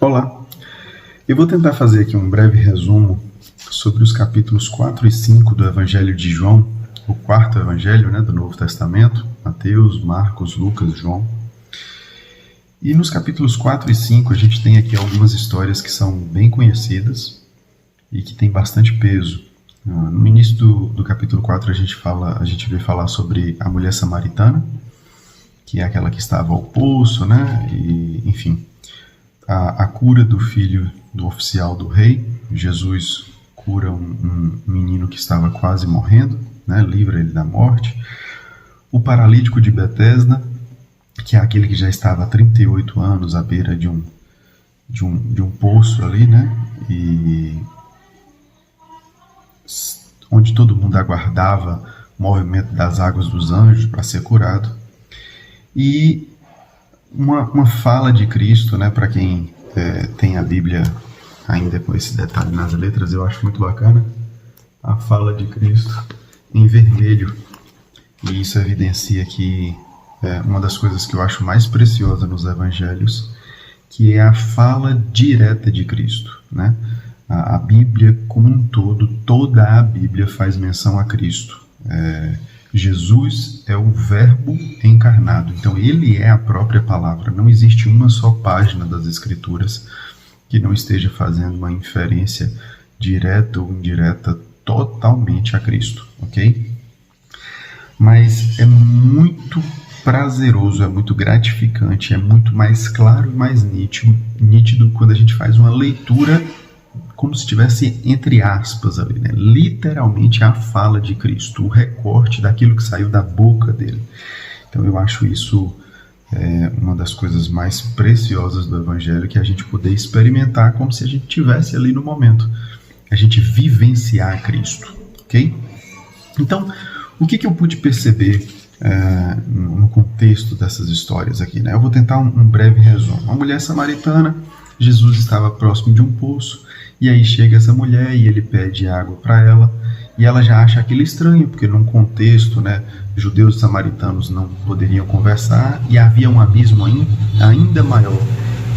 Olá, eu vou tentar fazer aqui um breve resumo sobre os capítulos 4 e 5 do Evangelho de João, o quarto Evangelho, do Novo Testamento, Mateus, Marcos, Lucas, João. E nos capítulos 4 e 5 a gente tem aqui algumas histórias que são bem conhecidas e que têm bastante peso. No início do capítulo 4 a gente vê falar sobre a mulher samaritana, que é aquela que estava ao poço, e enfim, a cura do filho do oficial do rei. Jesus cura um menino que estava quase morrendo, livra ele da morte. O paralítico de Betesda, que é aquele que já estava há 38 anos à beira de um poço ali, e onde todo mundo aguardava o movimento das águas dos anjos para ser curado. E uma fala de Cristo, para quem tem a Bíblia ainda com esse detalhe nas letras, eu acho muito bacana, a fala de Cristo em vermelho. E isso evidencia que uma das coisas que eu acho mais preciosa nos evangelhos, que é a fala direta de Cristo, A Bíblia como um todo, toda a Bíblia faz menção a Cristo. Jesus é o Verbo encarnado, então ele é a própria palavra. Não existe uma só página das Escrituras que não esteja fazendo uma inferência direta ou indireta totalmente a Cristo, ok? Mas é muito prazeroso, é muito gratificante, é muito mais claro e mais nítido quando a gente faz uma leitura como se estivesse entre aspas ali, literalmente a fala de Cristo, o recorte daquilo que saiu da boca dele. Então eu acho isso uma das coisas mais preciosas do Evangelho, que a gente poder experimentar como se a gente estivesse ali no momento, a gente vivenciar Cristo, ok? Então, o que eu pude perceber no contexto dessas histórias aqui, Eu vou tentar um breve resumo. Uma mulher samaritana, Jesus estava próximo de um poço, e aí chega essa mulher e ele pede água para ela, e ela já acha aquilo estranho, porque num contexto, judeus e samaritanos não poderiam conversar, e havia um abismo ainda maior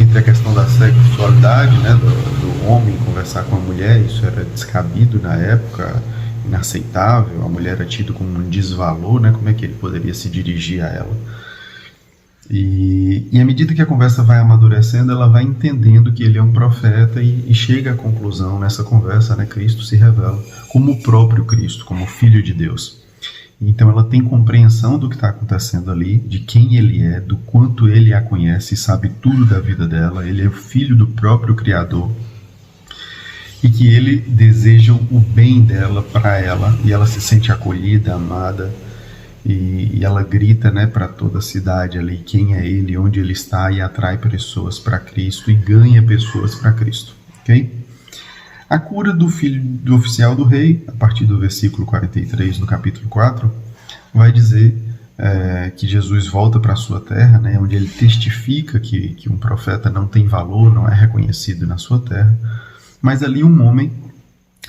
entre a questão da sexualidade, do homem conversar com a mulher. Isso era descabido na época, inaceitável, a mulher era tida como um desvalor, como é que ele poderia se dirigir a ela? E à medida que a conversa vai amadurecendo, ela vai entendendo que ele é um profeta e chega à conclusão nessa conversa, Cristo se revela como o próprio Cristo, como o Filho de Deus. Então ela tem compreensão do que está acontecendo ali, de quem ele é, do quanto ele a conhece e sabe tudo da vida dela. Ele é o filho do próprio Criador e que ele deseja o bem dela para ela, e ela se sente acolhida, amada. E ela grita para toda a cidade ali quem é ele, onde ele está, e atrai pessoas para Cristo e ganha pessoas para Cristo, ok? A cura do filho do oficial do rei, a partir do versículo 43 no capítulo 4, vai dizer que Jesus volta para a sua terra, onde ele testifica que um profeta não tem valor, não é reconhecido na sua terra. Mas ali um homem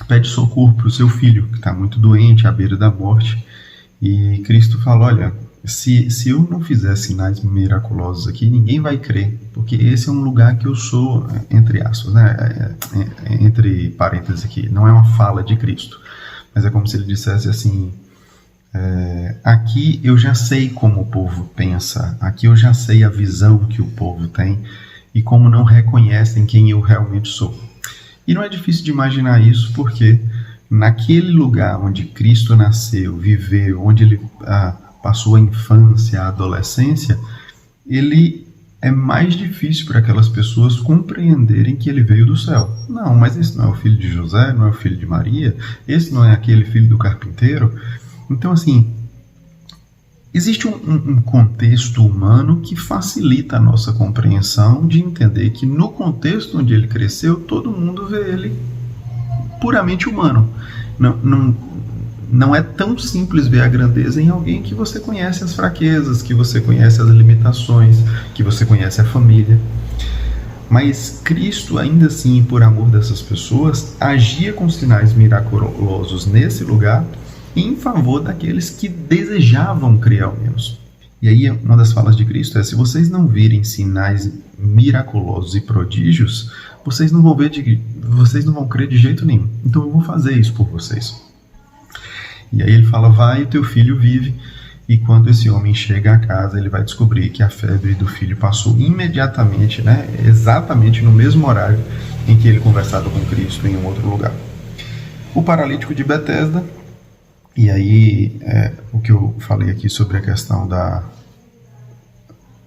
pede socorro para o seu filho, que está muito doente, à beira da morte. E Cristo fala, olha, se eu não fizer sinais miraculosos aqui, ninguém vai crer, porque esse é um lugar que eu sou, entre aspas, entre parênteses aqui, não é uma fala de Cristo, mas é como se ele dissesse assim, aqui eu já sei como o povo pensa, aqui eu já sei a visão que o povo tem e como não reconhecem quem eu realmente sou. E não é difícil de imaginar isso, porque naquele lugar onde Cristo nasceu, viveu, onde ele passou a infância, a adolescência, ele é mais difícil para aquelas pessoas compreenderem que ele veio do céu. Não, mas esse não é o filho de José, não é o filho de Maria, esse não é aquele filho do carpinteiro. Então, assim, existe um contexto humano que facilita a nossa compreensão de entender que no contexto onde ele cresceu, todo mundo vê ele puramente humano. Não é tão simples ver a grandeza em alguém que você conhece as fraquezas, que você conhece as limitações, que você conhece a família. Mas Cristo, ainda assim, por amor dessas pessoas, agia com sinais miraculosos nesse lugar em favor daqueles que desejavam crer ao menos. E aí uma das falas de Cristo é: se vocês não virem sinais miraculosos e prodígios, vocês não vão vocês não vão crer de jeito nenhum. Então eu vou fazer isso por vocês. E aí ele fala, vai, o teu filho vive. E quando esse homem chega a casa, ele vai descobrir que a febre do filho passou imediatamente, né? Exatamente no mesmo horário em que ele conversava com Cristo em um outro lugar. O paralítico de Betesda, e aí o que eu falei aqui sobre a questão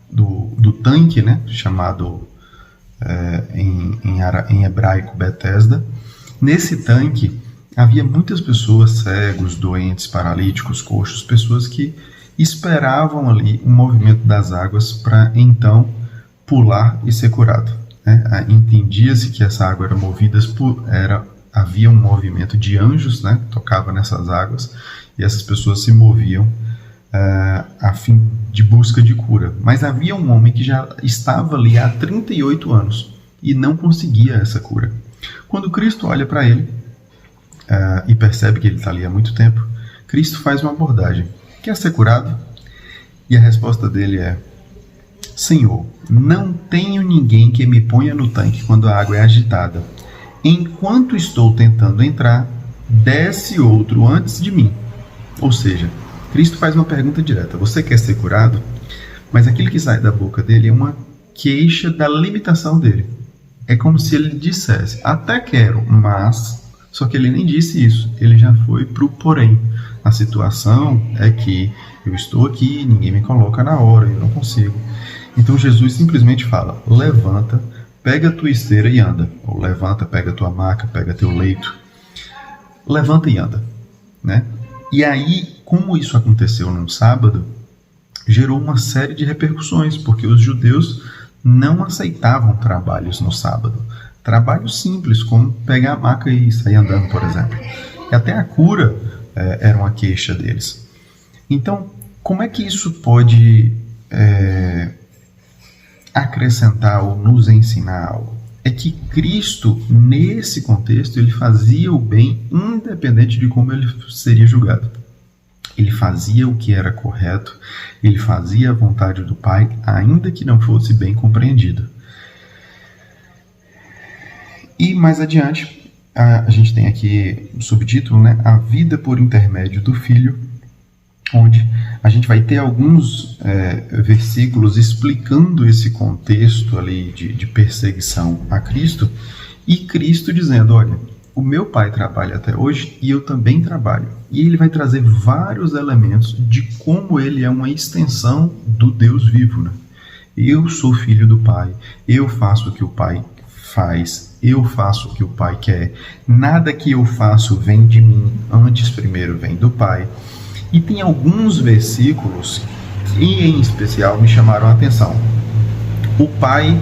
do tanque, né? Chamado em hebraico Betesda. Nesse tanque havia muitas pessoas, cegos, doentes, paralíticos, coxos, pessoas que esperavam ali o movimento das águas para então pular e ser curado. Né? Entendia-se que essa água era movida havia um movimento de anjos, né, que tocava nessas águas, e essas pessoas se moviam a fim de busca de cura. Mas havia um homem que já estava ali há 38 anos e não conseguia essa cura. Quando Cristo olha para ele, e percebe que ele está ali há muito tempo, Cristo faz uma abordagem. Quer ser curado? E a resposta dele é, Senhor, não tenho ninguém que me ponha no tanque quando a água é agitada. Enquanto estou tentando entrar, desce outro antes de mim. Ou seja, Cristo faz uma pergunta direta. Você quer ser curado? Mas aquilo que sai da boca dele é uma queixa da limitação dele. É como se ele dissesse, até quero, mas... Só que ele nem disse isso, ele já foi pro porém. A situação é que eu estou aqui, ninguém me coloca na hora, eu não consigo. Então Jesus simplesmente fala, levanta, pega a tua esteira e anda. Ou levanta, pega a tua maca, pega teu leito. Levanta e anda. Né? E aí, como isso aconteceu num sábado, gerou uma série de repercussões, porque os judeus não aceitavam trabalhos no sábado. Trabalhos simples, como pegar a maca e sair andando, por exemplo. E até a cura era uma queixa deles. Então, como é que isso pode acrescentar ou nos ensinar algo? É que Cristo, nesse contexto, ele fazia o bem independente de como ele seria julgado. Ele fazia o que era correto, ele fazia a vontade do Pai, ainda que não fosse bem compreendido. E mais adiante, a gente tem aqui o subtítulo, né? A vida por intermédio do Filho, onde a gente vai ter alguns versículos explicando esse contexto ali de perseguição a Cristo, e Cristo dizendo, olha, o meu Pai trabalha até hoje e eu também trabalho. E ele vai trazer vários elementos de como ele é uma extensão do Deus vivo. Né? Eu sou filho do Pai, eu faço o que o Pai faz, eu faço o que o Pai quer, nada que eu faço vem de mim, antes primeiro vem do Pai. E tem alguns versículos que em especial me chamaram a atenção. O Pai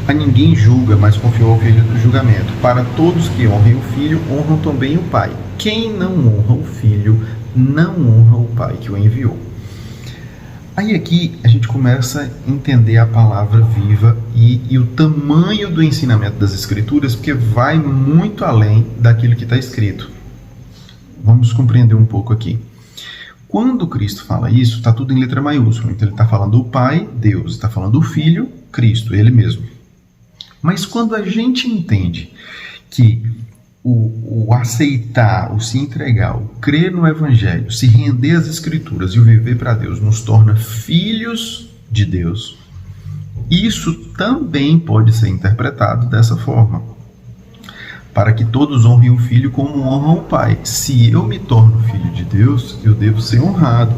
a ninguém julga, mas confiou ao Filho do julgamento. Para todos que honrem o Filho, honram também o Pai. Quem não honra o Filho, não honra o Pai que o enviou. Aí aqui a gente começa a entender a palavra viva e o tamanho do ensinamento das Escrituras, porque vai muito além daquilo que está escrito. Vamos compreender um pouco aqui. Quando Cristo fala isso, está tudo em letra maiúscula. Então ele está falando o Pai, Deus, está falando o Filho, Cristo, Ele mesmo. Mas quando a gente entende que o aceitar, o se entregar, o crer no Evangelho, se render às Escrituras e o viver para Deus nos torna filhos de Deus, isso também pode ser interpretado dessa forma. Para que todos honrem o Filho como honram o Pai. Se eu me torno filho de Deus, eu devo ser honrado.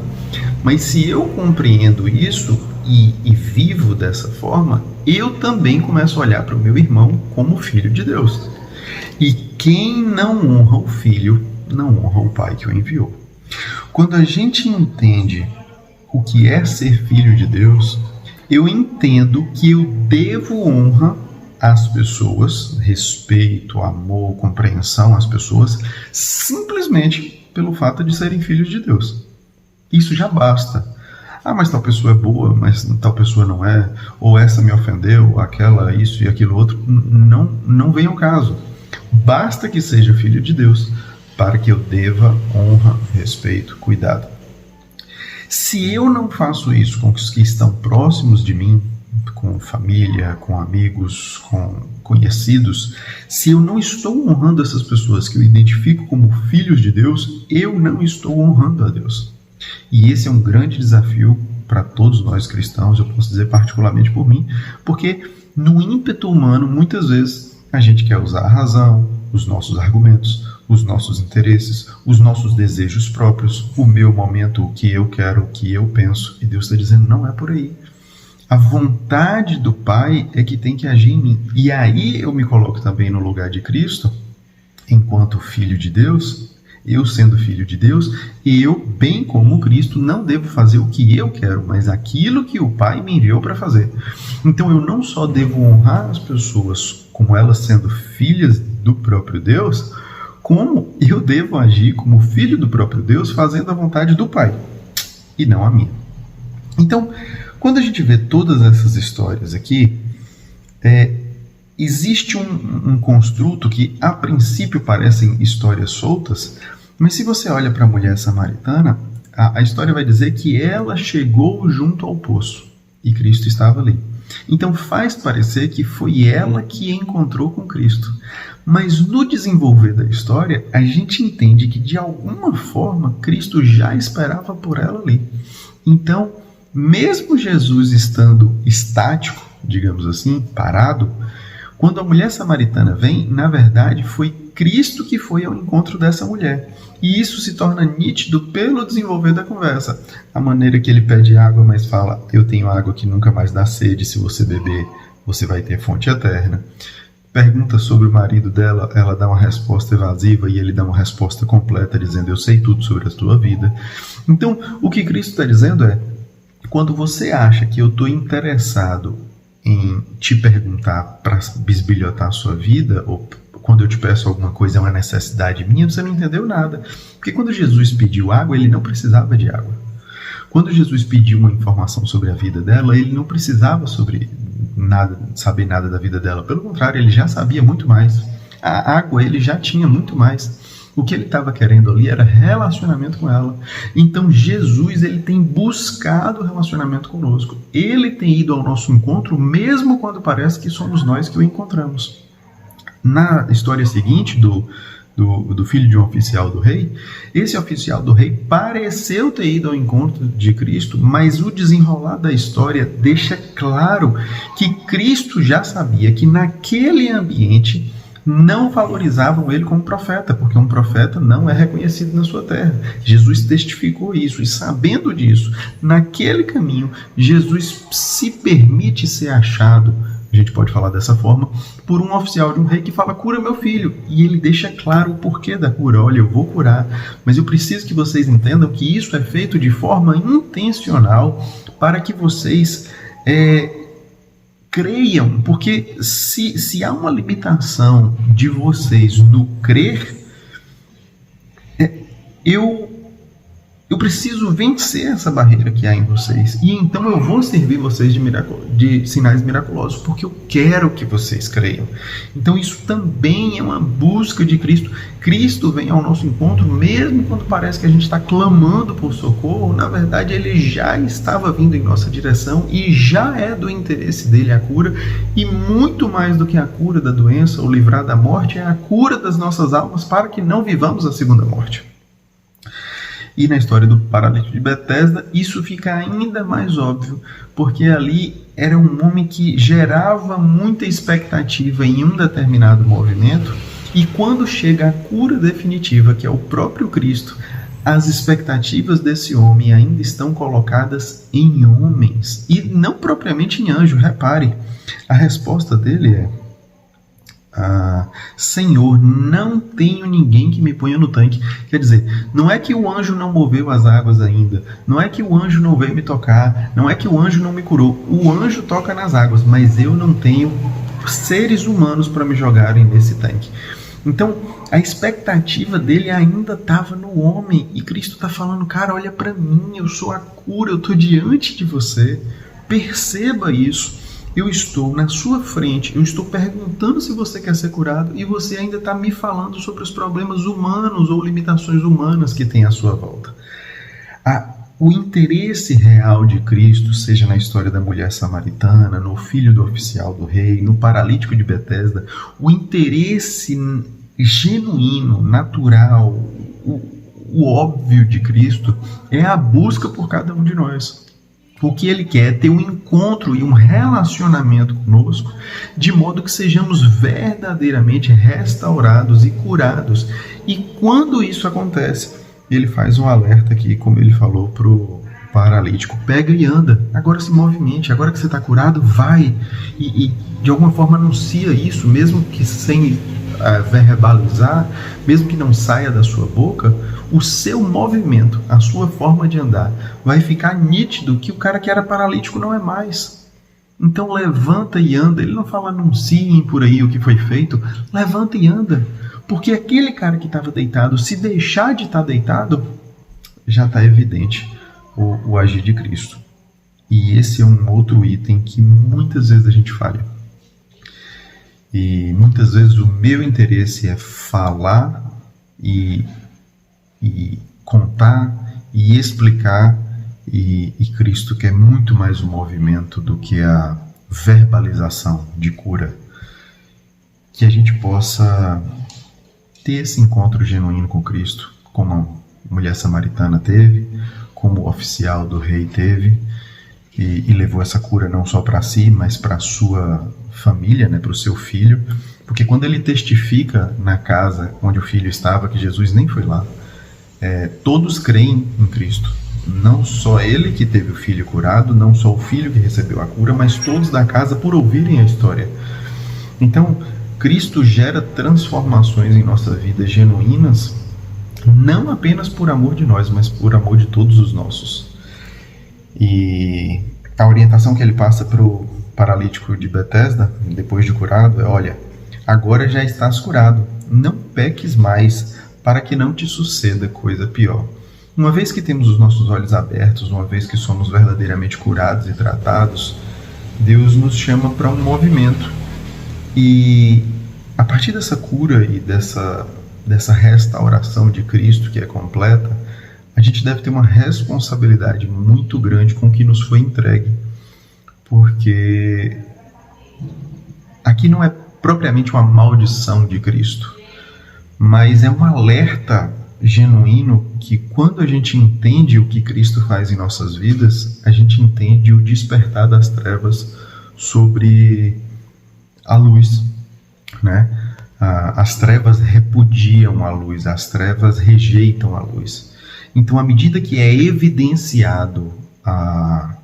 Mas se eu compreendo isso e vivo dessa forma, eu também começo a olhar para o meu irmão como filho de Deus. E quem não honra o Filho, não honra o Pai que o enviou. Quando a gente entende o que é ser filho de Deus, eu entendo que eu devo honra às pessoas, respeito, amor, compreensão às pessoas, simplesmente pelo fato de serem filhos de Deus. Isso já basta. Ah, mas tal pessoa é boa, mas tal pessoa não é, ou essa me ofendeu, aquela isso e aquilo outro. Não vem ao caso. Basta que seja filho de Deus para que eu deva honra, respeito, cuidado. Se eu não faço isso com os que estão próximos de mim, com família, com amigos, com conhecidos, se eu não estou honrando essas pessoas que eu identifico como filhos de Deus, eu não estou honrando a Deus. E esse é um grande desafio para todos nós cristãos, eu posso dizer particularmente por mim, porque no ímpeto humano, muitas vezes, a gente quer usar a razão, os nossos argumentos, os nossos interesses, os nossos desejos próprios, o meu momento, o que eu quero, o que eu penso, e Deus está dizendo, não é por aí. A vontade do Pai é que tem que agir em mim. E aí eu me coloco também no lugar de Cristo, enquanto filho de Deus, eu sendo filho de Deus, e eu, bem como Cristo, não devo fazer o que eu quero, mas aquilo que o Pai me enviou para fazer. Então eu não só devo honrar as pessoas como elas sendo filhas do próprio Deus, como eu devo agir como filho do próprio Deus, fazendo a vontade do Pai, e não a minha. Então, quando a gente vê todas essas histórias aqui, existe um construto que a princípio parecem histórias soltas, mas se você olha para a mulher samaritana, a história vai dizer que ela chegou junto ao poço e Cristo estava ali. Então faz parecer que foi ela que encontrou com Cristo. Mas no desenvolver da história, a gente entende que de alguma forma Cristo já esperava por ela ali. Então, mesmo Jesus estando estático, digamos assim, parado, quando a mulher samaritana vem, na verdade foi Cristo que foi ao encontro dessa mulher. E isso se torna nítido pelo desenvolver da conversa. A maneira que ele pede água, mas fala, eu tenho água que nunca mais dá sede, se você beber, você vai ter fonte eterna. Pergunta sobre o marido dela, ela dá uma resposta evasiva e ele dá uma resposta completa, dizendo, eu sei tudo sobre a tua vida. Então, o que Cristo está dizendo é, quando você acha que eu estou interessado em te perguntar para bisbilhotar a sua vida, ou quando eu te peço alguma coisa é uma necessidade minha, você não entendeu nada. Porque quando Jesus pediu água, ele não precisava de água. Quando Jesus pediu uma informação sobre a vida dela, ele não precisava saber nada da vida dela. Pelo contrário, ele já sabia muito mais. A água ele já tinha muito mais. O que ele estava querendo ali era relacionamento com ela. Então Jesus ele tem buscado relacionamento conosco. Ele tem ido ao nosso encontro mesmo quando parece que somos nós que o encontramos. Na história seguinte do filho de um oficial do rei, esse oficial do rei pareceu ter ido ao encontro de Cristo, mas o desenrolar da história deixa claro que Cristo já sabia que naquele ambiente não valorizavam ele como profeta, porque um profeta não é reconhecido na sua terra. Jesus testificou isso, e sabendo disso, naquele caminho, Jesus se permite ser achado, a gente pode falar dessa forma, por um oficial de um rei que fala, cura meu filho, e ele deixa claro o porquê da cura. Olha, eu vou curar, mas eu preciso que vocês entendam que isso é feito de forma intencional para que vocês creiam, porque se há uma limitação de vocês no crer, eu preciso vencer essa barreira que há em vocês, e então eu vou servir vocês de sinais miraculosos, porque eu quero que vocês creiam. Então isso também é uma busca de Cristo. Cristo vem ao nosso encontro, mesmo quando parece que a gente está clamando por socorro, na verdade ele já estava vindo em nossa direção, e já é do interesse dele a cura, e muito mais do que a cura da doença ou livrar da morte, é a cura das nossas almas para que não vivamos a segunda morte. E na história do paralítico de Betesda, isso fica ainda mais óbvio, porque ali era um homem que gerava muita expectativa em um determinado movimento, e quando chega a cura definitiva, que é o próprio Cristo, as expectativas desse homem ainda estão colocadas em homens, e não propriamente em anjo. Repare, a resposta dele é, Senhor, não tenho ninguém que me ponha no tanque. Quer dizer, não é que o anjo não moveu as águas ainda, não é que o anjo não veio me tocar, não é que o anjo não me curou. O anjo toca nas águas, mas eu não tenho seres humanos para me jogarem nesse tanque. Então, a expectativa dele ainda estava no homem, e Cristo está falando, cara, olha para mim, eu sou a cura, eu estou diante de você, perceba isso. Eu estou na sua frente, eu estou perguntando se você quer ser curado, e você ainda está me falando sobre os problemas humanos ou limitações humanas que tem à sua volta. o interesse real de Cristo, seja na história da mulher samaritana, no filho do oficial do rei, no paralítico de Betesda, o interesse genuíno, natural, o óbvio de Cristo é a busca por cada um de nós. O que ele quer é ter um encontro e um relacionamento conosco, de modo que sejamos verdadeiramente restaurados e curados. E quando isso acontece, ele faz um alerta aqui, como ele falou para o paralítico: pega e anda, agora se movimente, agora que você está curado, vai. E de alguma forma anuncia isso, mesmo que sem verbalizar, mesmo que não saia da sua boca, o seu movimento, a sua forma de andar, vai ficar nítido que o cara que era paralítico não é mais. Então levanta e anda. Ele não fala anunciem por aí o que foi feito, levanta e anda. Porque aquele cara que estava deitado, se deixar de estar deitado, já está evidente o agir de Cristo. E esse é um outro item que muitas vezes a gente falha. E muitas vezes o meu interesse é falar e contar e explicar, e Cristo quer muito mais o movimento do que a verbalização de cura. Que a gente possa ter esse encontro genuíno com Cristo, como a mulher samaritana teve, como o oficial do rei teve, e levou essa cura não só para si, mas para a sua família, né, para o seu filho. Porque quando ele testifica na casa onde o filho estava, que Jesus nem foi lá, todos creem em Cristo. Não só ele que teve o filho curado, não só o filho que recebeu a cura, mas todos da casa por ouvirem a história. Então, Cristo gera transformações em nossa vida genuínas, não apenas por amor de nós, mas por amor de todos os nossos. E a orientação que ele passa para o paralítico de Betesda, depois de curado, é: olha, agora já estás curado, não peques mais, para que não te suceda coisa pior. Uma vez que temos os nossos olhos abertos, uma vez que somos verdadeiramente curados e tratados, Deus nos chama para um movimento. E a partir dessa cura e dessa restauração de Cristo que é completa, a gente deve ter uma responsabilidade muito grande com o que nos foi entregue. Porque aqui não é propriamente uma maldição de Cristo, mas é um alerta genuíno que, quando a gente entende o que Cristo faz em nossas vidas, a gente entende o despertar das trevas sobre a luz, né? As trevas repudiam a luz, as trevas rejeitam a luz. Então, à medida que é evidenciado a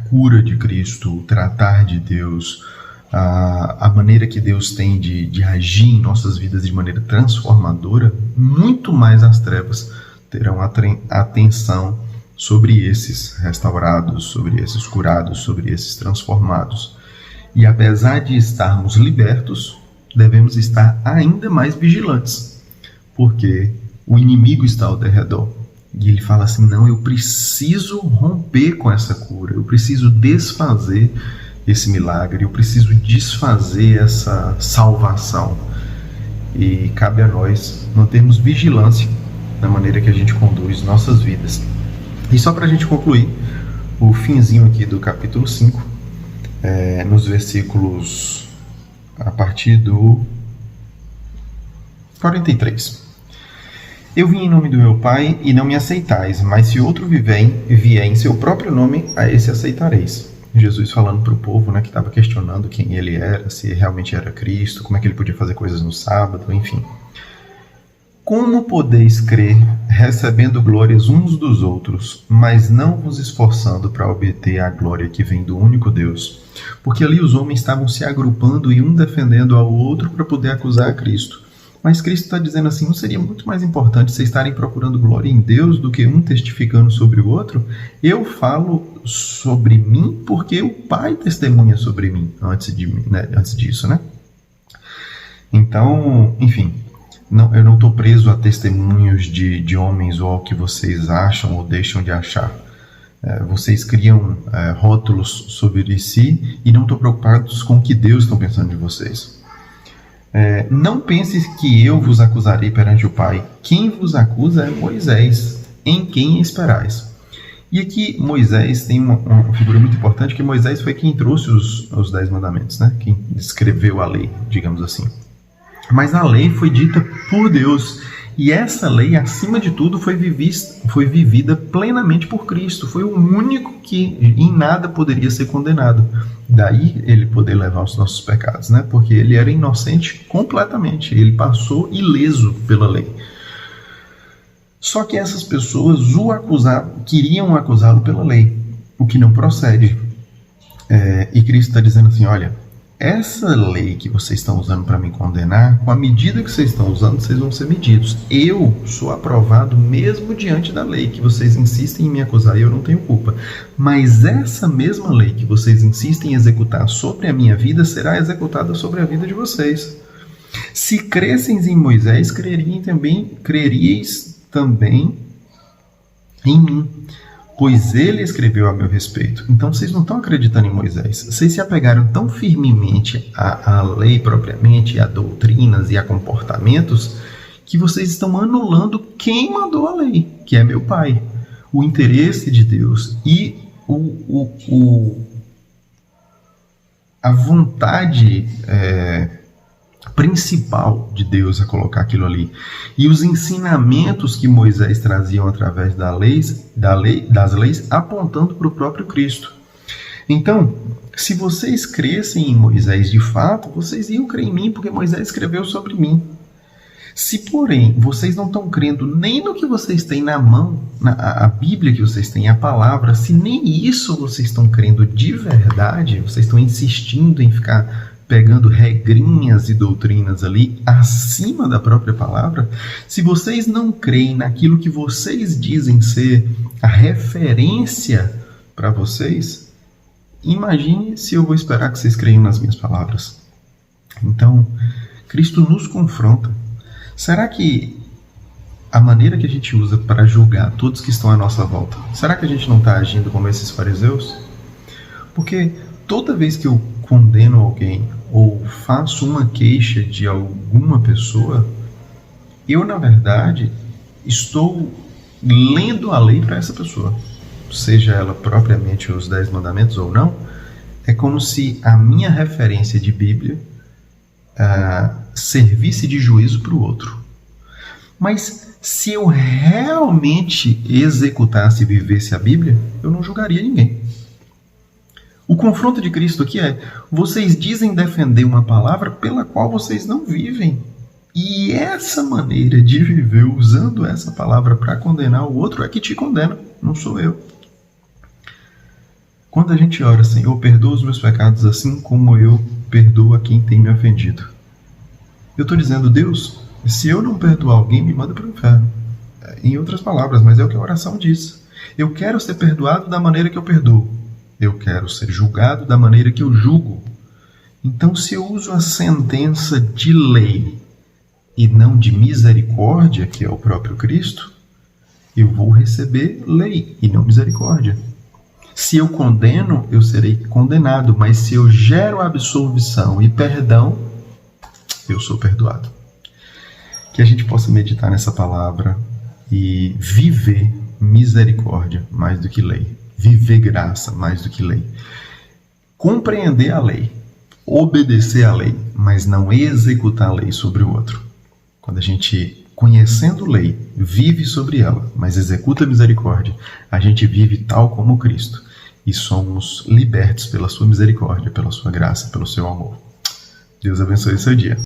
cura de Cristo, o tratar de Deus, a maneira que Deus tem de agir em nossas vidas de maneira transformadora, muito mais as trevas terão atenção sobre esses restaurados, sobre esses curados, sobre esses transformados. E apesar de estarmos libertos, devemos estar ainda mais vigilantes, porque o inimigo está ao derredor. E ele fala assim: não, eu preciso romper com essa cura, eu preciso desfazer esse milagre, eu preciso desfazer essa salvação. E cabe a nós mantermos vigilância na maneira que a gente conduz nossas vidas. E só para a gente concluir, o finzinho aqui do capítulo 5, nos versículos a partir do 43. Eu vim em nome do meu Pai e não me aceitais, mas se outro vier em seu próprio nome, a esse aceitareis. Jesus falando para o povo, né, que estava questionando quem ele era, se realmente era Cristo, como é que ele podia fazer coisas no sábado, enfim. Como podeis crer, recebendo glórias uns dos outros, mas não vos esforçando para obter a glória que vem do único Deus? Porque ali os homens estavam se agrupando e um defendendo ao outro para poder acusar a Cristo. Mas Cristo está dizendo assim: não seria muito mais importante vocês estarem procurando glória em Deus do que um testificando sobre o outro? Eu falo sobre mim porque o Pai testemunha sobre mim antes disso, né? Então, enfim, eu não estou preso a testemunhos de homens ou ao que vocês acham ou deixam de achar. Vocês criam rótulos sobre si e não estão preocupados com o que Deus está pensando de vocês. Não penses que eu vos acusarei perante o Pai. Quem vos acusa é Moisés, em quem esperais. E aqui Moisés tem uma figura muito importante, que Moisés foi quem trouxe os 10 mandamentos, né? Quem escreveu a lei, digamos assim. Mas a lei foi dita por Deus, e essa lei, acima de tudo, foi vivida plenamente por Cristo. Foi o único que em nada poderia ser condenado. Daí ele poder levar os nossos pecados, né? Porque ele era inocente completamente. Ele passou ileso pela lei. Só que essas pessoas queriam acusá-lo pela lei, o que não procede. E Cristo está dizendo assim, olha, essa lei que vocês estão usando para me condenar, com a medida que vocês estão usando, vocês vão ser medidos. Eu sou aprovado mesmo diante da lei, que vocês insistem em me acusar e eu não tenho culpa. Mas essa mesma lei que vocês insistem em executar sobre a minha vida, será executada sobre a vida de vocês. Se cresceis em Moisés, creríeis também em mim, pois ele escreveu a meu respeito. Então vocês não estão acreditando em Moisés. Vocês se apegaram tão firmemente à lei propriamente, a doutrinas e a comportamentos, que vocês estão anulando quem mandou a lei, que é meu Pai. O interesse de Deus e a vontade principal de Deus a colocar aquilo ali. E os ensinamentos que Moisés traziam através das leis, apontando para o próprio Cristo. Então, se vocês crescem em Moisés de fato, vocês iam crer em mim, porque Moisés escreveu sobre mim. Se, porém, vocês não estão crendo nem no que vocês têm na mão, a Bíblia que vocês têm, a palavra, se nem isso vocês estão crendo de verdade, vocês estão insistindo em ficar pegando regrinhas e doutrinas ali acima da própria palavra, se vocês não creem naquilo que vocês dizem ser a referência para vocês, imagine se eu vou esperar que vocês creiam nas minhas palavras. Então, Cristo nos confronta. Será que a maneira que a gente usa para julgar todos que estão à nossa volta, será que a gente não está agindo como esses fariseus? Porque toda vez que eu condeno alguém ou faço uma queixa de alguma pessoa, eu, na verdade, estou lendo a lei para essa pessoa. Seja ela propriamente os 10 mandamentos ou não, é como se a minha referência de Bíblia servisse de juízo para o outro. Mas se eu realmente executasse e vivesse a Bíblia, eu não julgaria ninguém. O confronto de Cristo aqui é: vocês dizem defender uma palavra pela qual vocês não vivem. E essa maneira de viver usando essa palavra para condenar o outro é que te condena, não sou eu. Quando a gente ora, Senhor, perdoa os meus pecados assim como eu perdoo a quem tem me ofendido, eu estou dizendo, Deus, se eu não perdoar alguém, me manda para o inferno. Em outras palavras, mas é o que a oração diz. Eu quero ser perdoado da maneira que eu perdoo. Eu quero ser julgado da maneira que eu julgo. Então, se eu uso a sentença de lei e não de misericórdia, que é o próprio Cristo, eu vou receber lei e não misericórdia. Se eu condeno, eu serei condenado, mas se eu gero absolvição e perdão, eu sou perdoado. Que a gente possa meditar nessa palavra e viver misericórdia mais do que lei. Viver graça mais do que lei. Compreender a lei, obedecer à lei, mas não executar a lei sobre o outro. Quando a gente, conhecendo lei, vive sobre ela, mas executa a misericórdia, a gente vive tal como Cristo e somos libertos pela sua misericórdia, pela sua graça, pelo seu amor. Deus abençoe o seu dia.